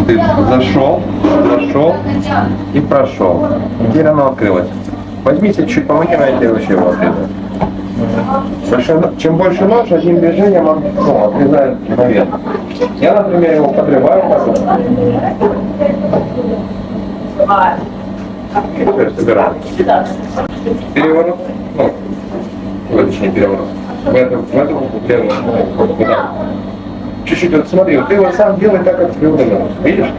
Ты зашел и прошел. Теперь оно открылось. Возьмите чуть помоги, я тебе вообще его отрезаю. Чем больше нож, одним движением он отрезает наверх. Я, например, его подрываю. И теперь собираю. Переворот. Точнее переворот. В эту переворот. Чуть-чуть, вот смотри, вот ты его сам делай так, как тебе удобно. Видишь?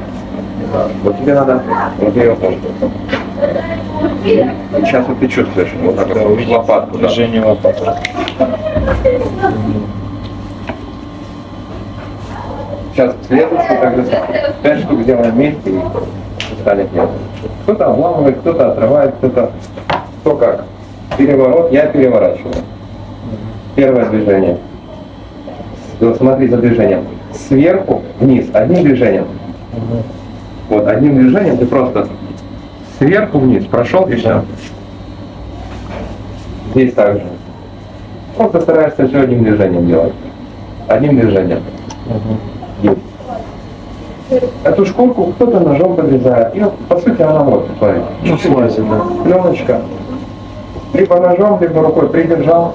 Вот тебе надо, вот я его тоже. Сейчас вот ты чувствуешь, вот так вот, лопатку, да. Движение лопатки. Сейчас следующую, так же 5 штук сделаем вместе и остальных нет. Кто-то обламывает, кто-то отрывает, кто как. Переворот, я переворачиваю. Первое движение. Смотри за движением. Сверху вниз, одним движением. Вот, одним движением ты просто сверху вниз прошел и все. Здесь также. Просто стараешься все одним движением делать. Одним движением. Эту шкурку кто-то ножом подрезает. И по сути она вот, смотри. Ну, слазит, да. Пленочка. Либо ножом, либо рукой придержал.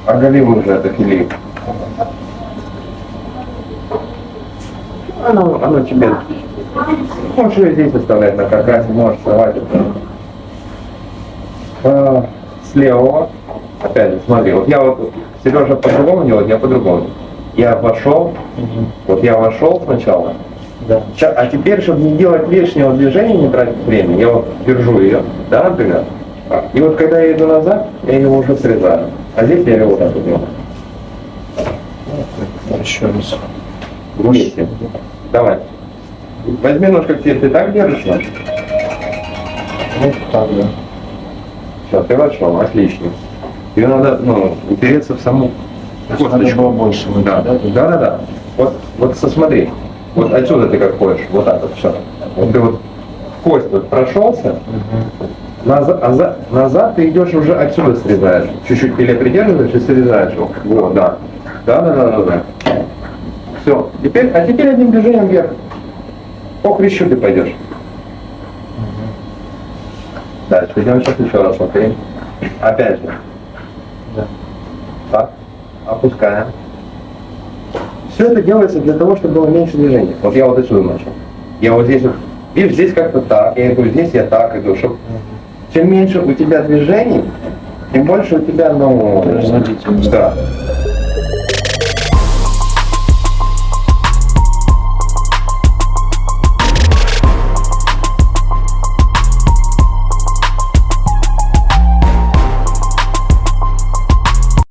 Оголил уже это филе. Оно тебе... Можешь ее здесь оставлять на каркасе, можешь срывать это. С левого. Опять же, смотри, вот я вот, Сережа по-другому делает, я по-другому. Я вошел, вот я вошел сначала, да. А теперь, чтобы не делать лишнего движения, не тратить время, я вот держу ее, да, например, и вот когда я иду назад, я его уже срезаю, а здесь я его вот так вот делаю. Еще раз. Вместе. Давай. Возьми нож, как ты так держишь, значит? Вот так, да. Все, ты вошел, отлично. Ее надо, упереться в саму косточку. Надо было больше выйти, Да, да. Вот смотри, вот отсюда ты как ходишь, вот так вот все. Вот ты вот кость вот прошелся, назад ты идешь уже отсюда срезаешь. Чуть-чуть пиле придерживаешь и срезаешь. Вот, да. Да. Все. Теперь одним движением вверх. По хрящу ты пойдешь. Дальше идем сейчас еще раз смотри. Опять же. Да. Так. Опускаем. Все это делается для того, чтобы было меньше движений. Вот я вот отсюда начал. Я вот здесь вот, видишь, здесь как-то так, я иду здесь, я так иду. Чтобы... Чем меньше у тебя движений, тем больше у тебя, производительность. Да.